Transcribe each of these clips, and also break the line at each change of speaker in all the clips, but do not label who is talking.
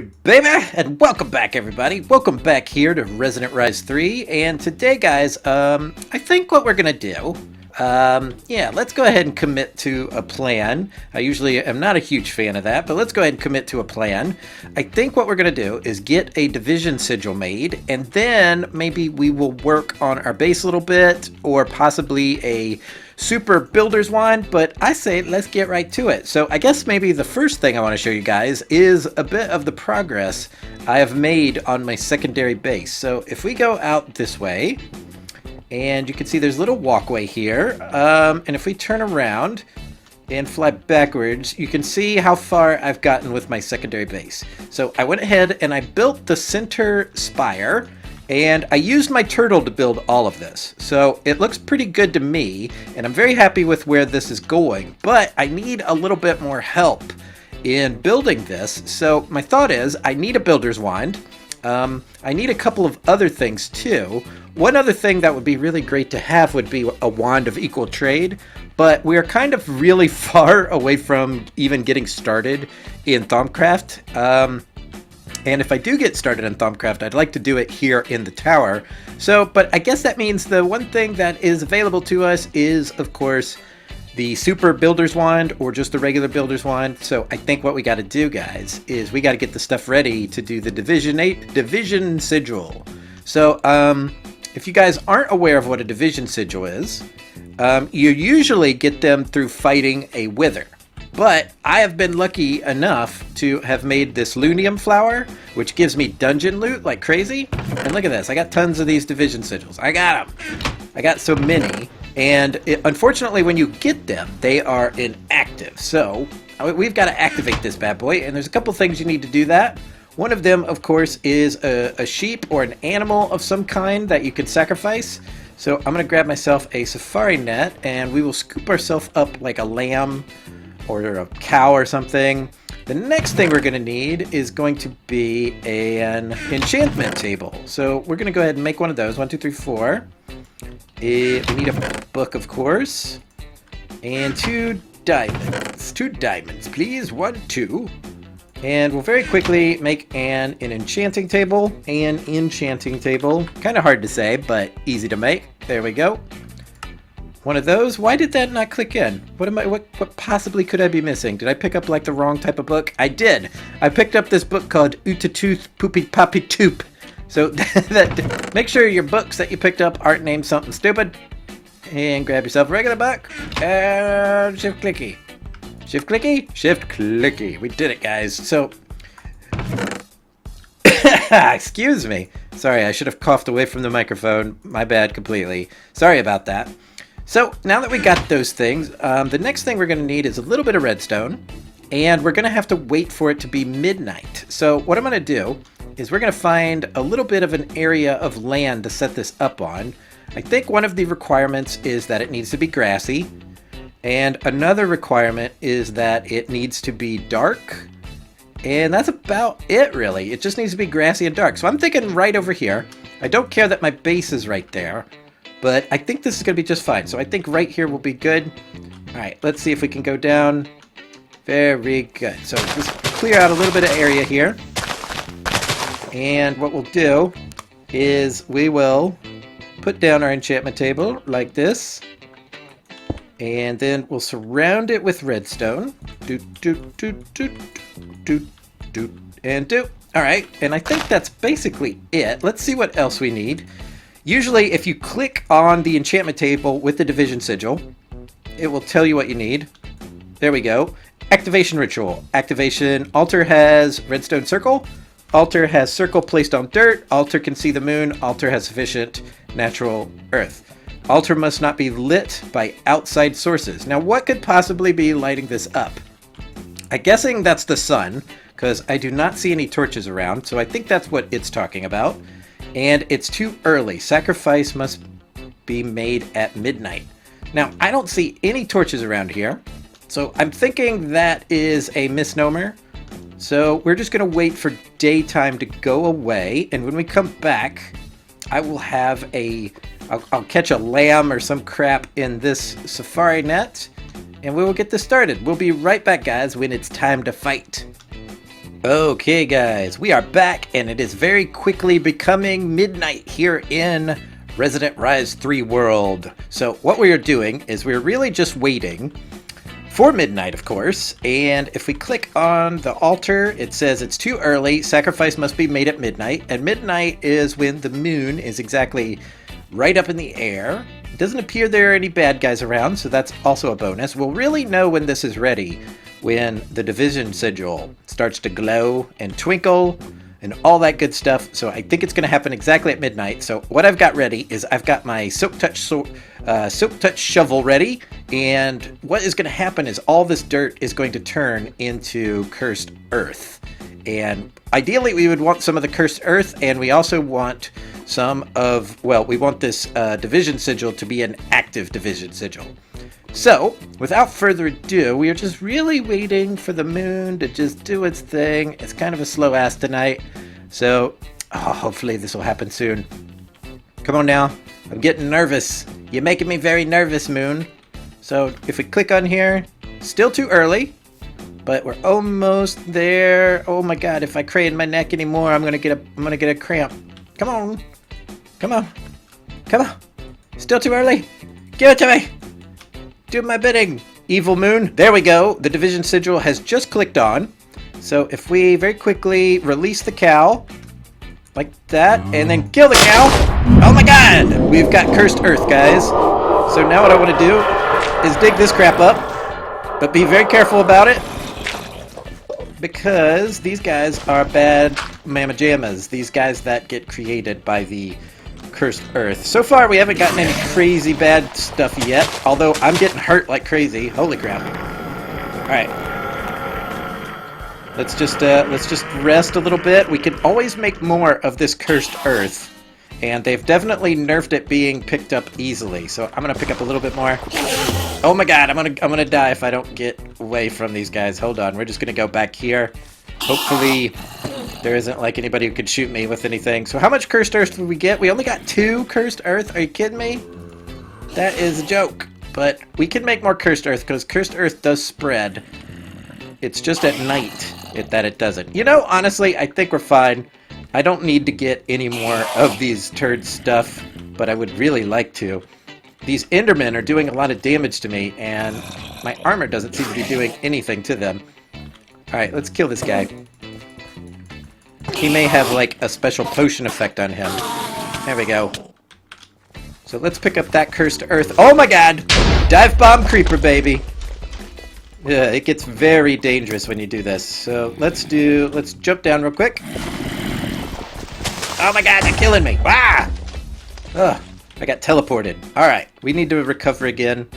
Hey baby, and welcome back everybody. Welcome back here to Resonant Rise 3, and today guys, I think what we're gonna do, let's go ahead and commit to a plan. I usually am not a huge fan of that, but let's go ahead and commit to a plan. I think what we're gonna do is get a division sigil made, and then maybe we will work on our base a little bit, or possibly a super builder's wand, but I say let's get right to it. So I guess maybe the first thing I want to show you guys is a bit of the progress I have made on my secondary base. So if we go out this way, and you can see there's a little walkway here, and if we turn around and fly backwards, you can see how far I've gotten with my secondary base. So I went ahead and I built the center spire, and I used my turtle to build all of this. So it looks pretty good to me, and I'm very happy with where this is going, but I need a little bit more help in building this. So my thought is I need a builder's wand. I need a couple of other things too. One other thing that would be really great to have would be a wand of equal trade, but we're kind of really far away from even getting started in Thaumcraft. And if I do get started in Thaumcraft, I'd like to do it here in the tower. So, but I guess that means the one thing that is available to us is, of course, the super builder's wand or just the regular builder's wand. So I think what we got to do, guys, is we got to get the stuff ready to do the division sigil. So if you guys aren't aware of what a division sigil is, you usually get them through fighting a wither. But I have been lucky enough to have made this Lunium flower, which gives me dungeon loot like crazy. And look at this, I got tons of these division sigils. I got them. I got so many. And unfortunately, when you get them, they are inactive. So we've got to activate this bad boy. And there's a couple things you need to do that. One of them, of course, is a sheep or an animal of some kind that you can sacrifice. So I'm going to grab myself a safari net, and we will scoop ourselves up like a lamb or a cow or something. The next thing we're going to need is going to be an enchantment table. So we're going to go ahead and make one of those. 1, 2, 3, 4. We need a book, of course. And 2 diamonds. 2 diamonds, please. 1, 2. And we'll very quickly make an enchanting table. An enchanting table. Kind of hard to say, but easy to make. There we go. One of those. Why did that not click in? What possibly could I be missing? Did I pick up like the wrong type of book? I did. I picked up this book called Ootatooth Poopy Poppy Toop. So make sure your books that you picked up aren't named something stupid. And grab yourself a regular book. And shift clicky. Shift clicky? Shift clicky. We did it, guys. So excuse me. Sorry, I should have coughed away from the microphone. My bad completely. Sorry about that. So now that we got those things, the next thing we're going to need is a little bit of redstone, and we're going to have to wait for it to be midnight. So what I'm going to do is we're going to find a little bit of an area of land to set this up on. I think one of the requirements is that it needs to be grassy, and another requirement is that it needs to be dark, and that's about it really. It just needs to be grassy and dark. So I'm thinking right over here. I don't care that my base is right there, but I think this is going to be just fine. So I think right here will be good. All right, let's see if we can go down. Very good. So just clear out a little bit of area here. And what we'll do is we will put down our enchantment table like this. And then we'll surround it with redstone. All right, and I think that's basically it. Let's see what else we need. Usually, if you click on the enchantment table with the division sigil, it will tell you what you need. There we go. Activation ritual. Activation. Altar has redstone circle. Altar has circle placed on dirt. Altar can see the moon. Altar has sufficient natural earth. Altar must not be lit by outside sources. Now, what could possibly be lighting this up? I'm guessing that's the sun, because I do not see any torches around, so I think that's what it's talking about. And it's too early. Sacrifice must be made at midnight. Now, I don't see any torches around here, so I'm thinking that is a misnomer. So we're just going to wait for daytime to go away, and when we come back, I will have I'll catch a lamb or some crap in this safari net, and we will get this started. We'll be right back, guys, when it's time to fight. Okay guys, we are back and it is very quickly becoming midnight here in Resident Rise 3 world. So what we are doing is we're really just waiting for midnight, of course, and if we click on the altar, it says it's too early, sacrifice must be made at midnight, and midnight is when the moon is exactly right up in the air. It doesn't appear there are any bad guys around, so that's also a bonus. We'll really know when this is ready when the division sigil starts to glow and twinkle and all that good stuff. So I think it's going to happen exactly at midnight. So what I've got ready is I've got my Silk Touch shovel ready, and what is going to happen is all this dirt is going to turn into cursed earth. And ideally we would want some of the cursed earth, and we also want some of, well, we want this division sigil to be an active division sigil. So, without further ado, we are just really waiting for the moon to just do its thing. It's kind of a slow ass tonight, so hopefully this will happen soon. Come on now, I'm getting nervous. You're making me very nervous, moon. So, if we click on here, still too early, but we're almost there. Oh my god, if I crane my neck anymore, I'm gonna get a cramp. Come on. Come on. Come on. Still too early. Give it to me. Do my bidding, evil moon. There we go. The division sigil has just clicked on. So if we very quickly release the cow, like that, and then kill the cow. Oh my god! We've got cursed earth, guys. So now what I want to do is dig this crap up, but be very careful about it, because these guys are bad mamma jammas. These guys that get created by the cursed earth. So far we haven't gotten any crazy bad stuff yet, although I'm getting hurt like crazy. Holy crap. Alright. Let's just rest a little bit. We can always make more of this cursed earth, and they've definitely nerfed it being picked up easily. So I'm gonna pick up a little bit more. Oh my god, I'm gonna die if I don't get away from these guys. Hold on, we're just gonna go back here. Hopefully there isn't like anybody who could shoot me with anything. So how much cursed earth did we get? We only got 2 cursed earth. Are you kidding me? That is a joke. But we can make more cursed earth because cursed earth does spread. It's just at night that it doesn't. You know, honestly, I think we're fine. I don't need to get any more of these turd stuff, but I would really like to. These Endermen are doing a lot of damage to me, and my armor doesn't seem to be doing anything to them. Alright, let's kill this guy. He may have like a special potion effect on him. There we go. So let's pick up that cursed earth. Oh my god! Dive bomb creeper, baby! Yeah, it gets very dangerous when you do this. So let's jump down real quick. Oh my god, they're killing me! Ah! Ugh, I got teleported. Alright, we need to recover again.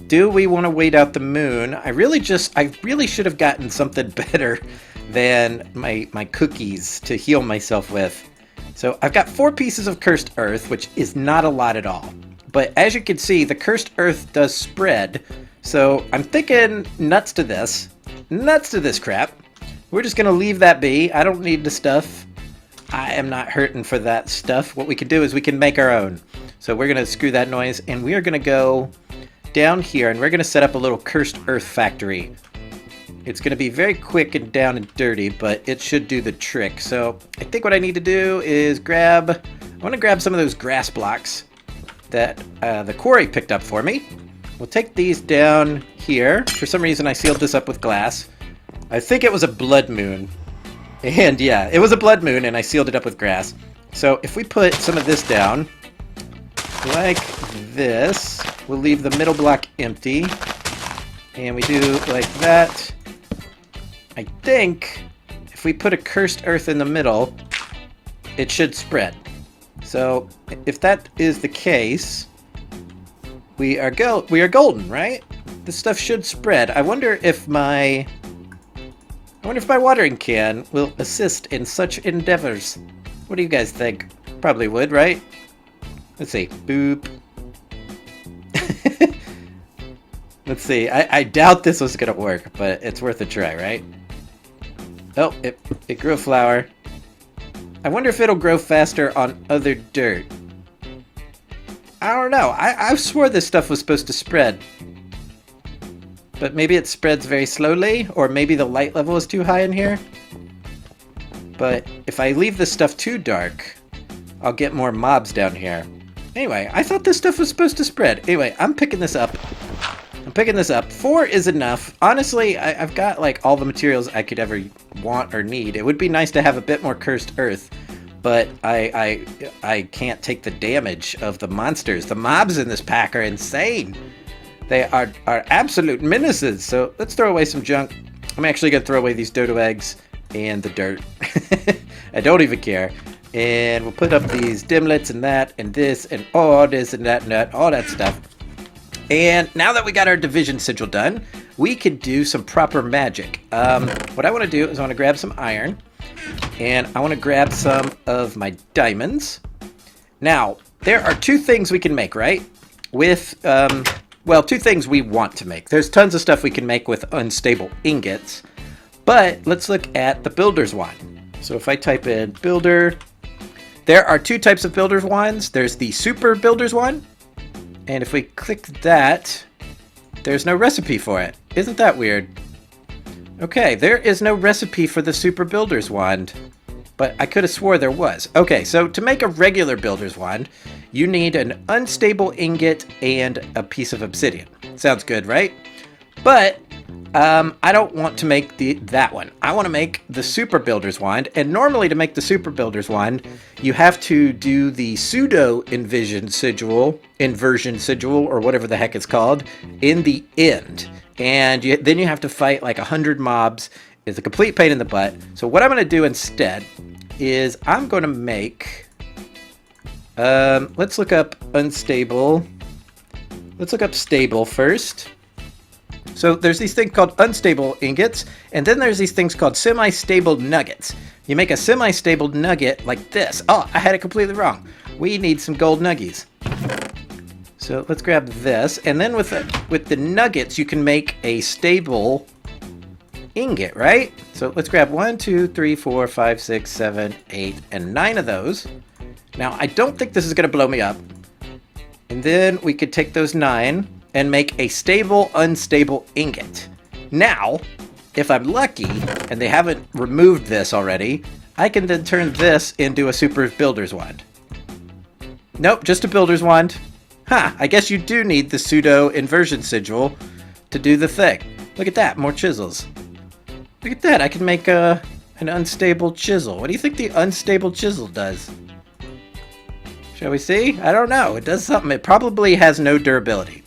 Do we want to wait out the moon? I really should have gotten something better than my cookies to heal myself with. So I've got 4 pieces of cursed earth, which is not a lot at all. But as you can see, the cursed earth does spread. So I'm thinking nuts to this. Nuts to this crap. We're just going to leave that be. I don't need the stuff. I am not hurting for that stuff. What we can do is we can make our own. So we're going to screw that noise, and we are going to go down here, and we're going to set up a little cursed earth factory. It's going to be very quick and down and dirty, but it should do the trick. So I think what I need to do is I want to grab some of those grass blocks that the quarry picked up for me. We'll take these down here. For some reason I sealed this up with glass. I think it was a blood moon. And yeah, it was a blood moon, and I sealed it up with grass. So if we put some of this down, like this, we'll leave the middle block empty. And we do like that. I think if we put a cursed earth in the middle, it should spread. So if that is the case, we are golden, right? This stuff should spread. I wonder if my watering can will assist in such endeavors. What do you guys think? Probably would, right? Let's see. Boop. Let's see. I doubt this was gonna work, but it's worth a try, right? Oh, it grew a flower. I wonder if it'll grow faster on other dirt. I don't know. I swore this stuff was supposed to spread. But maybe it spreads very slowly, or maybe the light level is too high in here. But if I leave this stuff too dark, I'll get more mobs down here. Anyway, I thought this stuff was supposed to spread. Anyway, I'm picking this up. 4 is enough. Honestly, I've got like all the materials I could ever want or need. It would be nice to have a bit more cursed earth, but I can't take the damage of the monsters. The mobs in this pack are insane. They are absolute menaces. So let's throw away some junk. I'm actually going to throw away these dodo eggs and the dirt. I don't even care. And we'll put up these dimlets and that and this and all this and that, all that stuff. And now that we got our division sigil done, we can do some proper magic. What I want to do is I want to grab some iron, and I want to grab some of my diamonds. Now, there are 2 things we can make, right? With, well, 2 things we want to make. There's tons of stuff we can make with unstable ingots, but let's look at the builder's wand. So if I type in builder, there are 2 types of builder's wands. There's the super builder's wand, and if we click that, there's no recipe for it. Isn't that weird? Okay, there is no recipe for the super builder's wand, but I could have swore there was. Okay, so to make a regular builder's wand, you need an unstable ingot and a piece of obsidian. Sounds good, right? But I don't want to make that one. I want to make the super builder's wand, and normally to make the super builder's wand, you have to do the pseudo inversion sigil, or whatever the heck it's called, in the end. And then you have to fight like 100 mobs. It's a complete pain in the butt. So what I'm going to do instead is I'm going to make, let's look up unstable. Let's look up stable first. So there's these things called unstable ingots, and then there's these things called semi-stable nuggets. You make a semi-stable nugget like this. Oh, I had it completely wrong. We need some gold nuggies. So let's grab this, and then with the nuggets, you can make a stable ingot, right? So let's grab 1, 2, 3, 4, 5, 6, 7, 8, and 9 of those. Now, I don't think this is going to blow me up. And then we could take those 9 and make a stable, unstable ingot. Now, if I'm lucky, and they haven't removed this already, I can then turn this into a super builder's wand. Nope, just a builder's wand. I guess you do need the pseudo inversion sigil to do the thing. Look at that, more chisels. Look at that, I can make an unstable chisel. What do you think the unstable chisel does? Shall we see? I don't know, it does something. It probably has no durability.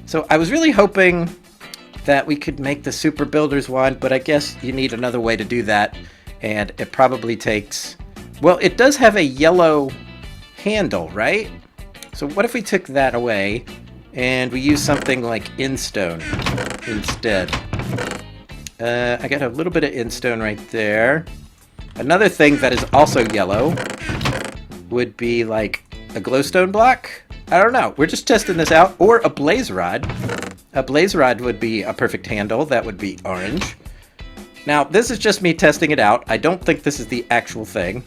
So I was really hoping that we could make the super builder's wand, but I guess you need another way to do that, and it probably takes, well, it does have a yellow handle, right? So what if we took that away and we use something like instone instead? I got a little bit of instone right there. Another thing that is also yellow would be like a glowstone block. I don't know. We're just testing this out. Or a blaze rod. A blaze rod would be a perfect handle. That would be orange. Now, this is just me testing it out. I don't think this is the actual thing.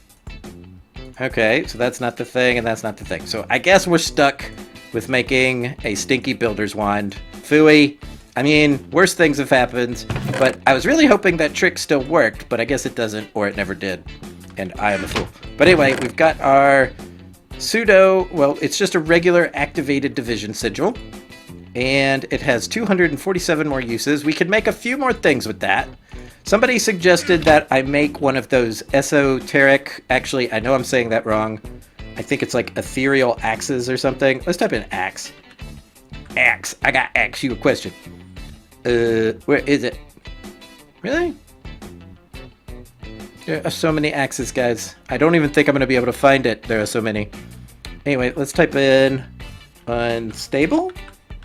Okay, so that's not the thing, and that's not the thing. So I guess we're stuck with making a stinky builder's wand. Phooey. I mean, worse things have happened, but I was really hoping that trick still worked, but I guess it doesn't, or it never did. And I am a fool. But anyway, we've got our pseudo, well, it's just a regular activated division sigil, and it has 247 more uses. We could make a few more things with that. Somebody suggested that I make one of those esoteric, actually, I know I'm saying that wrong. I think it's like ethereal axes or something. Let's type in axe. Axe. I got axe you a question. Where is it? Really? There are so many axes, guys. I don't even think I'm going to be able to find it. There are so many. Anyway, let's type in unstable.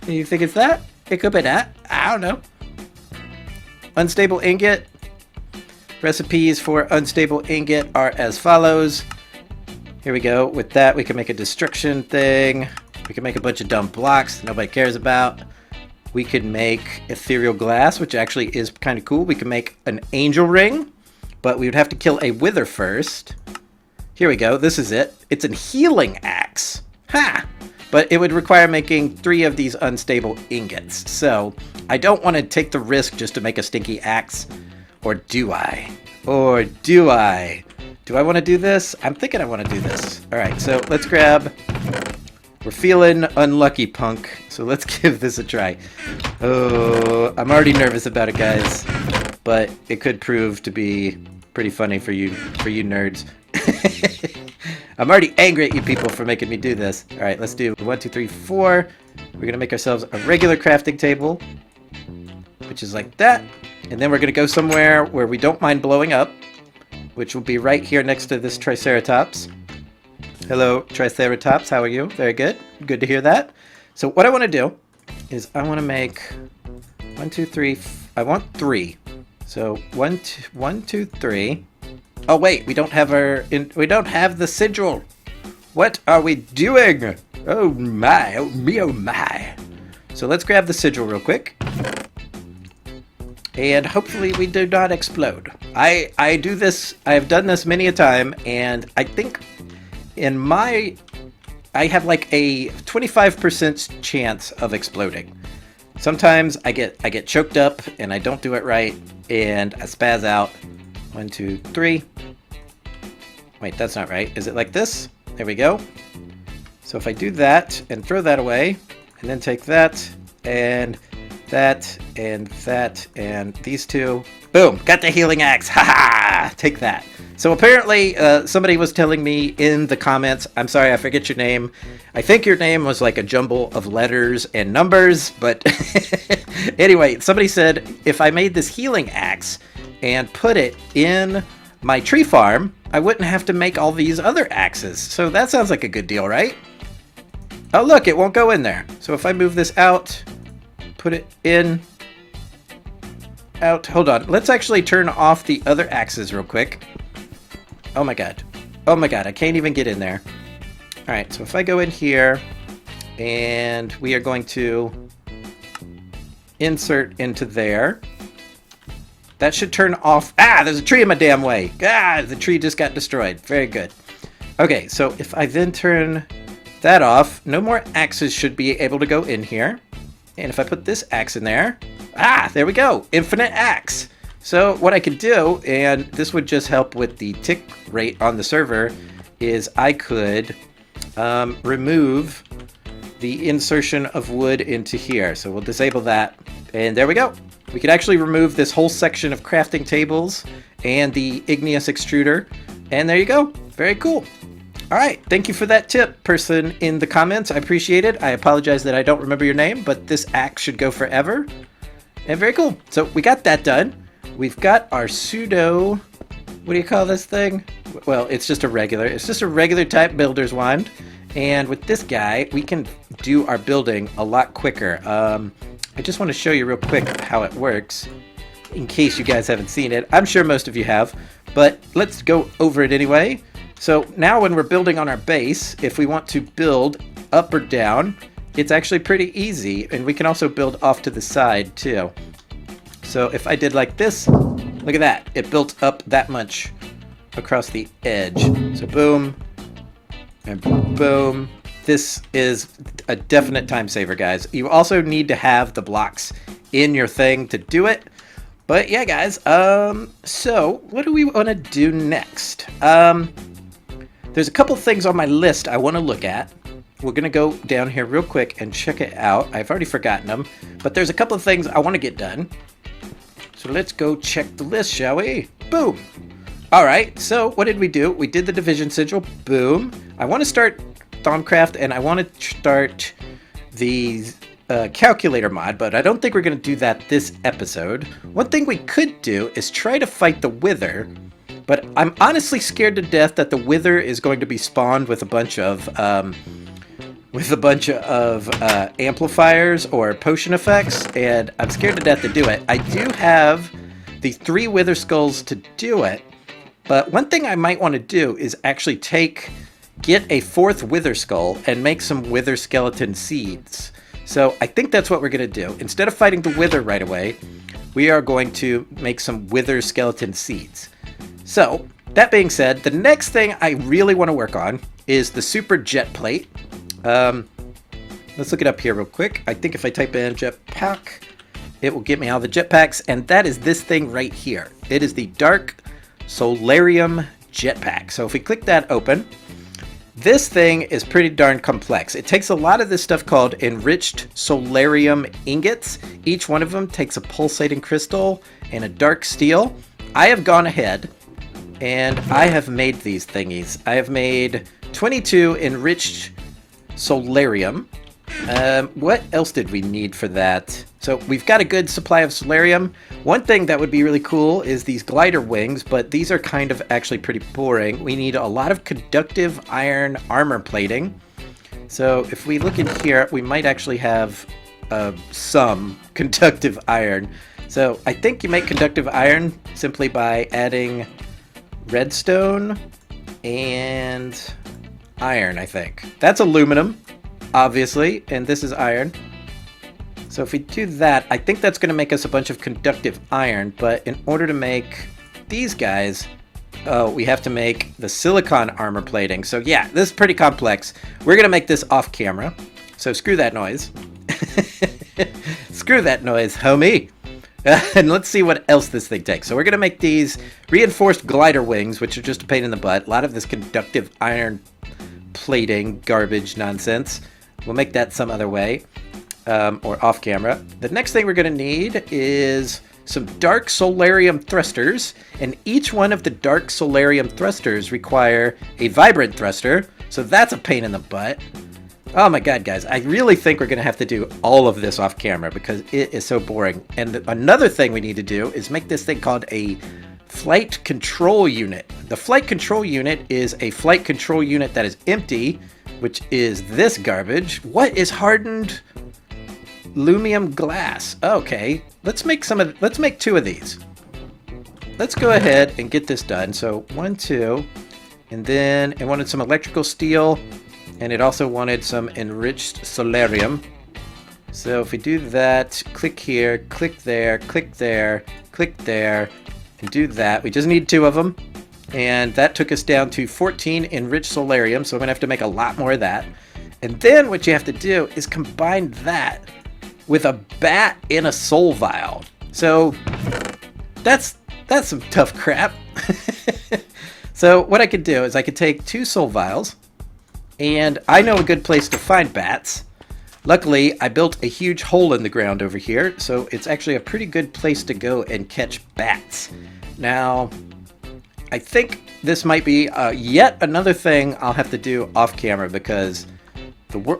You think it's that? It could be that. I don't know. Unstable ingot. Recipes for unstable ingot are as follows. Here we go. With that, we can make a destruction thing. We can make a bunch of dumb blocks that nobody cares about. We could make ethereal glass, which actually is kind of cool. We can make an angel ring, but we would have to kill a wither first. Here we go. This is it. It's a healing axe. Ha! but it would require making 3 of these unstable ingots. So I don't want to take the risk just to make a stinky axe. Or do I? Or do I? Do I want to do this? I'm thinking I want to do this. All right, so let's grab... We're feeling unlucky, punk. So let's give this a try. Oh, I'm already nervous about it, guys. But it could prove to be pretty funny for you nerds. I'm already angry at you people for making me do this. All right, let's do 1, 2, 3, 4. We're gonna make ourselves a regular crafting table, which is like that. And then we're gonna go somewhere where we don't mind blowing up, which will be right here next to this Triceratops. Hello, Triceratops. How are you? Very good. Good to hear that. So what I want to do is I want to make 1, 2, 3. I want 3. So 1, 2, 3. Oh wait, we don't have we don't have the sigil. What are we doing? Oh my, oh me, oh my. So let's grab the sigil real quick. And hopefully we do not explode. I do this, I've done this many a time, and I think I have like a 25% chance of exploding. Sometimes I get choked up and I don't do it right and I spaz out. 1, 2, 3. Wait, that's not right. Is it like this? There we go. So if I do that and throw that away, and then take that and that and that and these 2, boom, got the healing axe. Ha! Take that. So apparently somebody was telling me in the comments, I'm sorry, I forget your name. I think your name was like a jumble of letters and numbers, but anyway, somebody said if I made this healing axe and put it in my tree farm, I wouldn't have to make all these other axes. So that sounds like a good deal, right? Oh look, it won't go in there. So if I move this out, put it in, out, hold on. Let's actually turn off the other axes real quick. Oh my god. Oh my god, I can't even get in there. Alright, so if I go in here, and we are going to insert into there. That should turn off. Ah, there's a tree in my damn way. Ah, the tree just got destroyed. Very good. Okay, so if I then turn that off, no more axes should be able to go in here. And if I put this axe in there, ah, there we go. Infinite axe. So what I could do, and this would just help with the tick rate on the server, is I could remove the insertion of wood into here. So we'll disable that, and there we go. We could actually remove this whole section of crafting tables and the igneous extruder, and there you go. Very cool. All right, thank you for that tip, person in the comments. I appreciate it. I apologize that I don't remember your name, but this axe should go forever. And very cool. So we got that done. We've got our pseudo, what do you call this thing? Well, it's just a regular type builder's wand. And with this guy, we can do our building a lot quicker. I just want to show you real quick how it works, in case you guys haven't seen it. I'm sure most of you have, but let's go over it anyway. So now when we're building on our base, if we want to build up or down, it's actually pretty easy, and we can also build off to the side too. So if I did like this, look at that. It built up that much across the edge. So boom, and boom. This is a definite time saver, guys. You also need to have the blocks in your thing to do it. But yeah, guys, so what do we want to do next? There's a couple things on my list I want to look at. We're going to go down here real quick and check it out. I've already forgotten them, but there's a couple of things I want to get done. So let's go check the list, shall we? Boom. All right, so what did we do? We did the division sigil. Boom. I want to start Thaumcraft, and I want to start the calculator mod, but I don't think we're going to do that this episode. One thing we could do is try to fight the Wither, but I'm honestly scared to death that the Wither is going to be spawned with a bunch of amplifiers or potion effects, and I'm scared to death to do it. I do have the 3 Wither skulls to do it, but one thing I might want to do is actually get a 4th Wither skull and make some Wither skeleton seeds. So I think that's what we're going to do. Instead of fighting the Wither right away, we are going to make some Wither skeleton seeds. So that being said, the next thing I really want to work on is the super jet plate. Let's look it up here real quick. I think if I type in jetpack, it will get me all the jetpacks, and that is this thing right here. It is the Dark Solarium jetpack. So if we click that open, this thing is pretty darn complex. It takes a lot of this stuff called enriched solarium ingots. Each one of them takes a pulsating crystal and a dark steel. I have gone ahead and I have made these thingies. I have made 22 enriched solarium. What else did we need for that? So we've got a good supply of solarium. One thing that would be really cool is these glider wings, but these are kind of actually pretty boring. We need a lot of conductive iron armor plating. So if we look in here, we might actually have some conductive iron. So I think you make conductive iron simply by adding redstone and iron, I think. That's aluminum, obviously, and this is iron. So if we do that, I think that's going to make us a bunch of conductive iron, but in order to make these guys, we have to make the silicon armor plating. So yeah, this is pretty complex. We're going to make this off camera. So screw that noise. Screw that noise, homie. And let's see what else this thing takes. So we're going to make these reinforced glider wings, which are just a pain in the butt. A lot of this conductive iron plating garbage nonsense. We'll make that some other way, or off camera. The next thing we're going to need is some dark solarium thrusters, and each one of the dark solarium thrusters require a vibrant thruster, so that's a pain in the butt. Oh my god, guys, I really think we're going to have to do all of this off camera because it is so boring. And another thing we need to do is make this thing called a flight control unit. The flight control unit is a flight control unit that is empty, which is this garbage. What is hardened aluminum glass? Okay, let's make two of these. Let's go ahead and get this done. So 1, 2, and then it wanted some electrical steel, and it also wanted some enriched solarium. So if we do that, click here, click there, click there, click there, and do that. We just need 2 of them. And that took us down to 14 enriched solarium, so I'm going to have to make a lot more of that. And then what you have to do is combine that with a bat in a soul vial. So that's some tough crap. So what I could do is I could take 2 soul vials, and I know a good place to find bats. Luckily, I built a huge hole in the ground over here, so it's actually a pretty good place to go and catch bats. Now, I think this might be yet another thing I'll have to do off camera because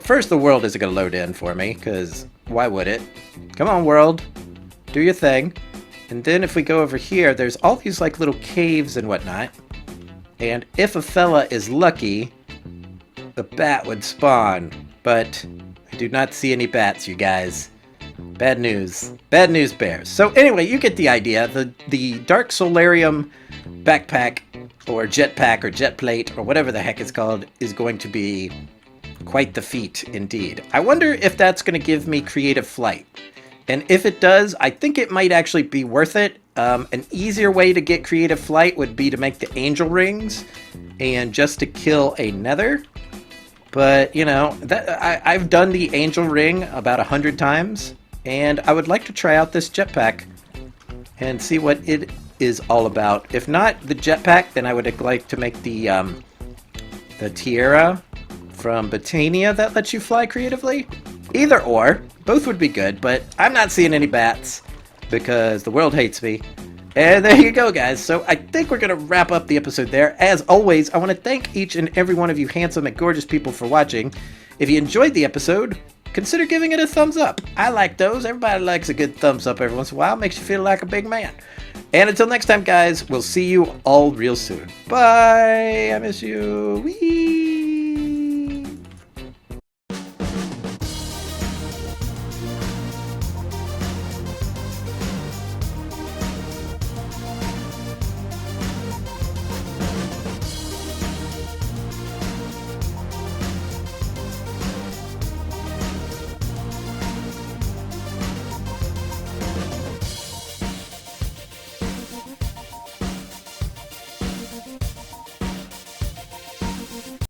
first the world isn't going to load in for me, because why would it? Come on, world, do your thing. And then if we go over here, there's all these like little caves and whatnot. And if a fella is lucky, the bat would spawn, but I do not see any bats, you guys. Bad news. Bad news bears. So anyway, you get the idea. The Dark Solarium backpack or jetpack or jet plate or whatever the heck it's called is going to be quite the feat indeed. I wonder if that's going to give me creative flight. And if it does, I think it might actually be worth it. An easier way to get creative flight would be to make the angel rings and just to kill a nether. But, you know, I've done the angel ring about 100 times, and I would like to try out this jetpack and see what it is all about. If not the jetpack, then I would like to make the tiara from Botania that lets you fly creatively. Either or, both would be good, but I'm not seeing any bats because the world hates me. And there you go, guys. So I think we're going to wrap up the episode there. As always, I want to thank each and every one of you handsome and gorgeous people for watching. If you enjoyed the episode, consider giving it a thumbs up. I like those. Everybody likes a good thumbs up every once in a while. Makes you feel like a big man. And until next time, guys, we'll see you all real soon. Bye. I miss you. Whee!